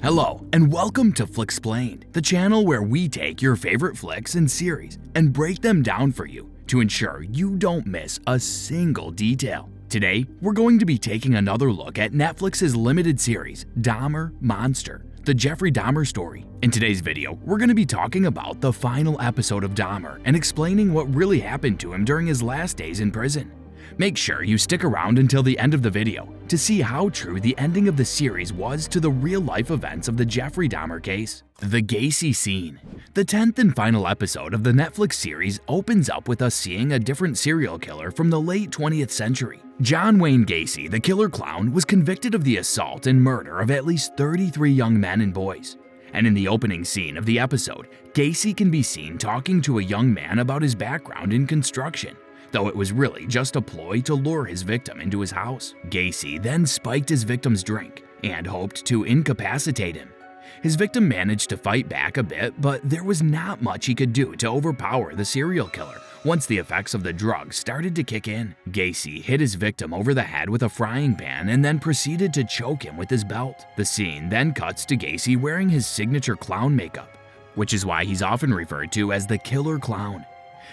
Hello, and welcome to Flicksplained, the channel where we take your favorite flicks and series and break them down for you to ensure you don't miss a single detail. Today, we're going to be taking another look at Netflix's limited series, Dahmer Monster, the Jeffrey Dahmer story. In today's video, we're going to be talking about the final episode of Dahmer and explaining what really happened to him during his last days in prison. Make sure you stick around until the end of the video to see how true the ending of the series was to the real-life events of the Jeffrey Dahmer case. The Gacy Scene. The 10th and final episode of the Netflix series opens up with us seeing a different serial killer from the late 20th century. John Wayne Gacy, the killer clown, was convicted of the assault and murder of at least 33 young men and boys. And in the opening scene of the episode, Gacy can be seen talking to a young man about his background in construction, though it was really just a ploy to lure his victim into his house. Gacy then spiked his victim's drink and hoped to incapacitate him. His victim managed to fight back a bit, but there was not much he could do to overpower the serial killer once the effects of the drugs started to kick in. Gacy hit his victim over the head with a frying pan and then proceeded to choke him with his belt. The scene then cuts to Gacy wearing his signature clown makeup, which is why he's often referred to as the killer clown.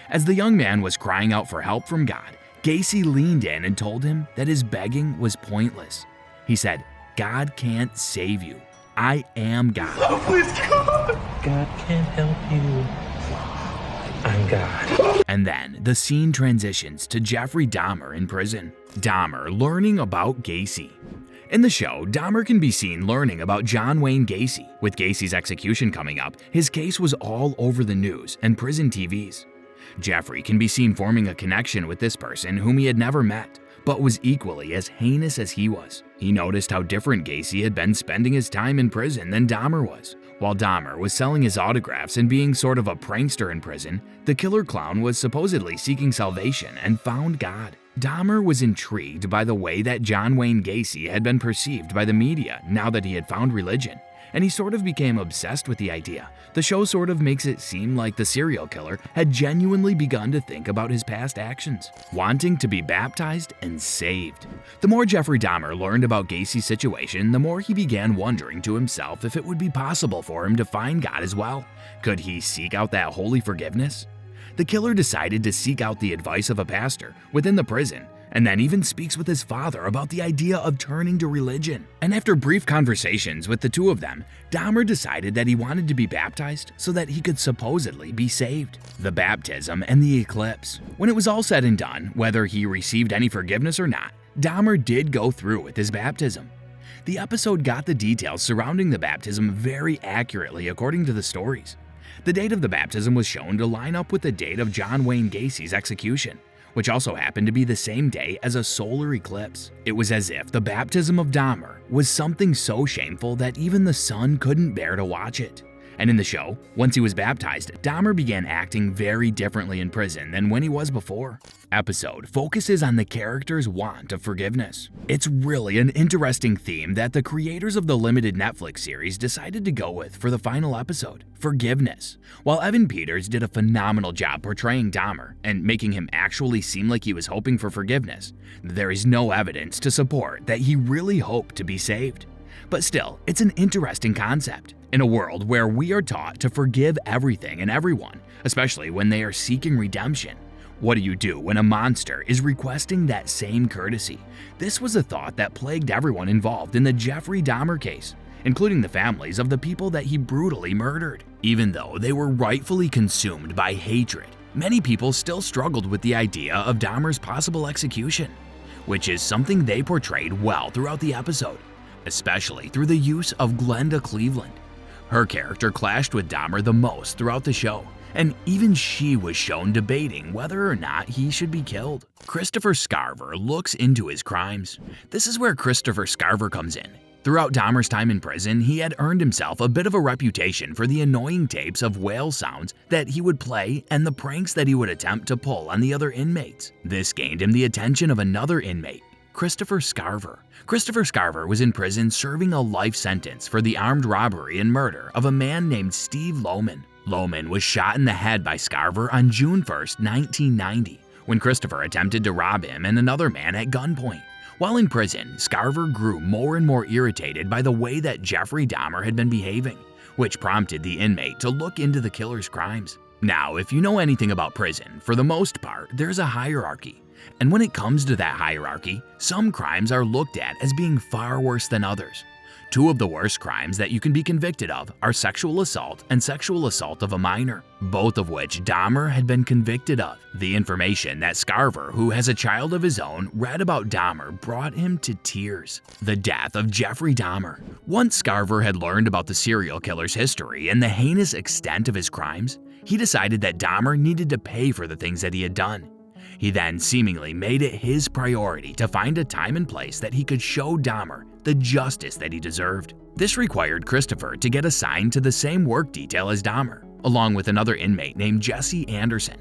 As the young man was crying out for help from God, Gacy leaned in and told him that his begging was pointless. He said, "God can't save you. I am God." Oh, please, God. God can't help you. I'm God. And then the scene transitions to Jeffrey Dahmer in prison. Dahmer learning about Gacy. In the show, Dahmer can be seen learning about John Wayne Gacy. With Gacy's execution coming up, his case was all over the news and prison TVs. Jeffrey can be seen forming a connection with this person whom he had never met, but was equally as heinous as he was. He noticed how different Gacy had been spending his time in prison than Dahmer was. While Dahmer was selling his autographs and being sort of a prankster in prison, the killer clown was supposedly seeking salvation and found God. Dahmer was intrigued by the way that John Wayne Gacy had been perceived by the media now that he had found religion, and he sort of became obsessed with the idea. The show sort of makes it seem like the serial killer had genuinely begun to think about his past actions, wanting to be baptized and saved. The more Jeffrey Dahmer learned about Gacy's situation, the more he began wondering to himself if it would be possible for him to find God as well. Could he seek out that holy forgiveness? The killer decided to seek out the advice of a pastor within the prison, and then even speaks with his father about the idea of turning to religion. And after brief conversations with the two of them, Dahmer decided that he wanted to be baptized so that he could supposedly be saved. The baptism and the eclipse. When it was all said and done, whether he received any forgiveness or not, Dahmer did go through with his baptism. The episode got the details surrounding the baptism very accurately according to the stories. The date of the baptism was shown to line up with the date of John Wayne Gacy's execution, which also happened to be the same day as a solar eclipse. It was as if the baptism of Dahmer was something so shameful that even the sun couldn't bear to watch it. And in the show, once he was baptized, Dahmer began acting very differently in prison than when he was before. Episode focuses on the character's want of forgiveness. It's really an interesting theme that the creators of the limited Netflix series decided to go with for the final episode: forgiveness. While Evan Peters did a phenomenal job portraying Dahmer and making him actually seem like he was hoping for forgiveness, there is no evidence to support that he really hoped to be saved. But still, it's an interesting concept. In a world where we are taught to forgive everything and everyone, especially when they are seeking redemption, what do you do when a monster is requesting that same courtesy? This was a thought that plagued everyone involved in the Jeffrey Dahmer case, including the families of the people that he brutally murdered. Even though they were rightfully consumed by hatred, many people still struggled with the idea of Dahmer's possible execution, which is something they portrayed well throughout the episode, especially through the use of Glenda Cleveland. Her character clashed with Dahmer the most throughout the show, and even she was shown debating whether or not he should be killed. Christopher Scarver looks into his crimes. This is where Christopher Scarver comes in. Throughout Dahmer's time in prison, he had earned himself a bit of a reputation for the annoying tapes of whale sounds that he would play and the pranks that he would attempt to pull on the other inmates. This gained him the attention of another inmate, Christopher Scarver. Christopher Scarver was in prison serving a life sentence for the armed robbery and murder of a man named Steve Lohman. Lohman was shot in the head by Scarver on June 1st, 1990, when Christopher attempted to rob him and another man at gunpoint. While in prison, Scarver grew more and more irritated by the way that Jeffrey Dahmer had been behaving, which prompted the inmate to look into the killer's crimes. Now, if you know anything about prison, for the most part, there's a hierarchy. And when it comes to that hierarchy, some crimes are looked at as being far worse than others. Two of the worst crimes that you can be convicted of are sexual assault and sexual assault of a minor, both of which Dahmer had been convicted of. The information that Scarver, who has a child of his own, read about Dahmer brought him to tears. The death of Jeffrey Dahmer. Once Scarver had learned about the serial killer's history and the heinous extent of his crimes, he decided that Dahmer needed to pay for the things that he had done. He then seemingly made it his priority to find a time and place that he could show Dahmer the justice that he deserved. This required Christopher to get assigned to the same work detail as Dahmer, along with another inmate named Jesse Anderson.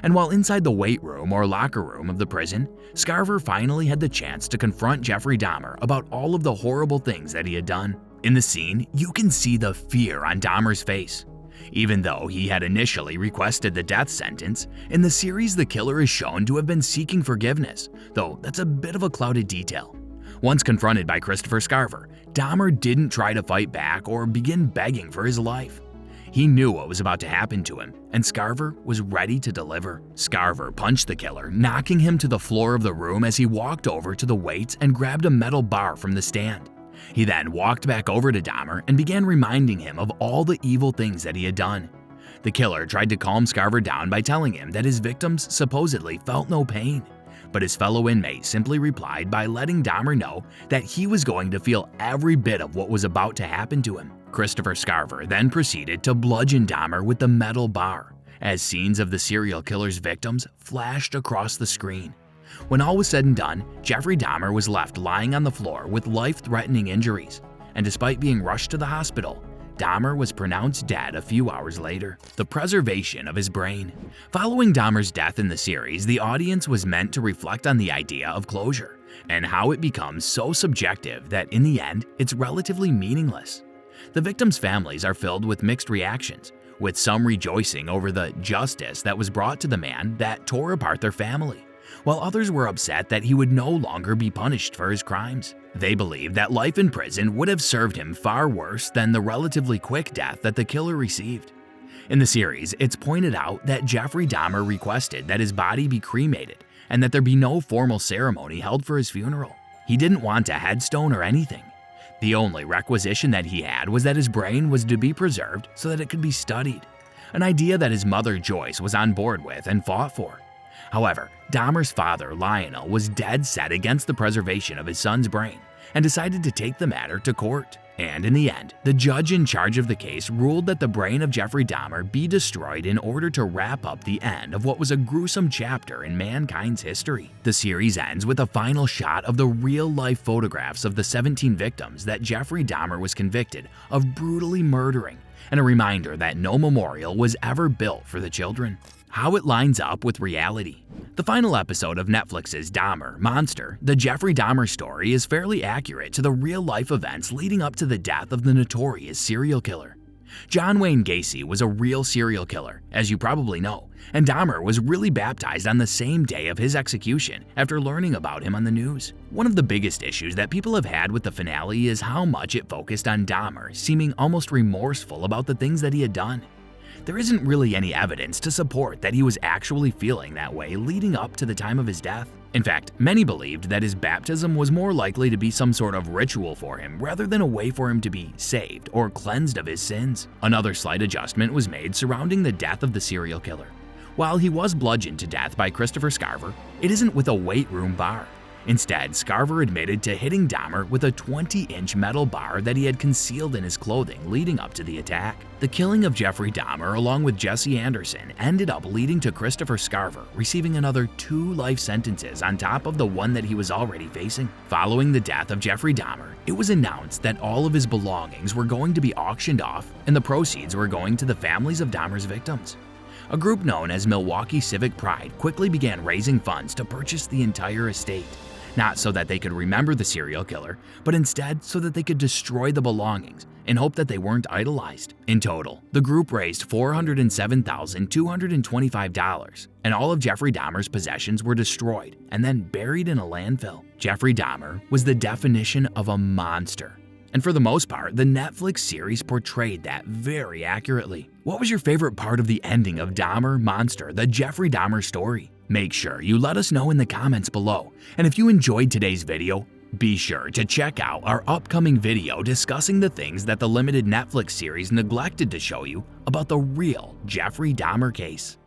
And while inside the weight room or locker room of the prison, Scarver finally had the chance to confront Jeffrey Dahmer about all of the horrible things that he had done. In the scene, you can see the fear on Dahmer's face. Even though he had initially requested the death sentence, in the series the killer is shown to have been seeking forgiveness, though that's a bit of a clouded detail. Once confronted by Christopher Scarver, Dahmer didn't try to fight back or begin begging for his life. He knew what was about to happen to him, and Scarver was ready to deliver. Scarver punched the killer, knocking him to the floor of the room as he walked over to the weights and grabbed a metal bar from the stand. He then walked back over to Dahmer and began reminding him of all the evil things that he had done. The killer tried to calm Scarver down by telling him that his victims supposedly felt no pain, but his fellow inmate simply replied by letting Dahmer know that he was going to feel every bit of what was about to happen to him. Christopher Scarver then proceeded to bludgeon Dahmer with the metal bar, as scenes of the serial killer's victims flashed across the screen. When all was said and done, Jeffrey Dahmer was left lying on the floor with life-threatening injuries, and despite being rushed to the hospital, Dahmer was pronounced dead a few hours later. The preservation of his brain. Following Dahmer's death in the series, the audience was meant to reflect on the idea of closure, and how it becomes so subjective that in the end, it's relatively meaningless. The victims' families are filled with mixed reactions, with some rejoicing over the justice that was brought to the man that tore apart their family, while others were upset that he would no longer be punished for his crimes. They believed that life in prison would have served him far worse than the relatively quick death that the killer received. In the series, it's pointed out that Jeffrey Dahmer requested that his body be cremated and that there be no formal ceremony held for his funeral. He didn't want a headstone or anything. The only requisition that he had was that his brain was to be preserved so that it could be studied, an idea that his mother Joyce was on board with and fought for. However, Dahmer's father, Lionel, was dead set against the preservation of his son's brain and decided to take the matter to court. And in the end, the judge in charge of the case ruled that the brain of Jeffrey Dahmer be destroyed in order to wrap up the end of what was a gruesome chapter in mankind's history. The series ends with a final shot of the real-life photographs of the 17 victims that Jeffrey Dahmer was convicted of brutally murdering, and a reminder that no memorial was ever built for the children. How it lines up with reality. The final episode of Netflix's Dahmer, Monster, the Jeffrey Dahmer story is fairly accurate to the real-life events leading up to the death of the notorious serial killer. John Wayne Gacy was a real serial killer, as you probably know, and Dahmer was really baptized on the same day of his execution after learning about him on the news. One of the biggest issues that people have had with the finale is how much it focused on Dahmer seeming almost remorseful about the things that he had done. There isn't really any evidence to support that he was actually feeling that way leading up to the time of his death. In fact, many believed that his baptism was more likely to be some sort of ritual for him rather than a way for him to be saved or cleansed of his sins. Another slight adjustment was made surrounding the death of the serial killer. While he was bludgeoned to death by Christopher Scarver, it isn't with a weight room bar. Instead, Scarver admitted to hitting Dahmer with a 20-inch metal bar that he had concealed in his clothing leading up to the attack. The killing of Jeffrey Dahmer along with Jesse Anderson ended up leading to Christopher Scarver receiving another 2 life sentences on top of the one that he was already facing. Following the death of Jeffrey Dahmer, it was announced that all of his belongings were going to be auctioned off and the proceeds were going to the families of Dahmer's victims. A group known as Milwaukee Civic Pride quickly began raising funds to purchase the entire estate. Not so that they could remember the serial killer, but instead so that they could destroy the belongings and hoped that they weren't idolized. In total, the group raised $407,225, and all of Jeffrey Dahmer's possessions were destroyed and then buried in a landfill. Jeffrey Dahmer was the definition of a monster. And for the most part, the Netflix series portrayed that very accurately. What was your favorite part of the ending of Dahmer Monster, the Jeffrey Dahmer story? Make sure you let us know in the comments below. And if you enjoyed today's video, be sure to check out our upcoming video discussing the things that the limited Netflix series neglected to show you about the real Jeffrey Dahmer case.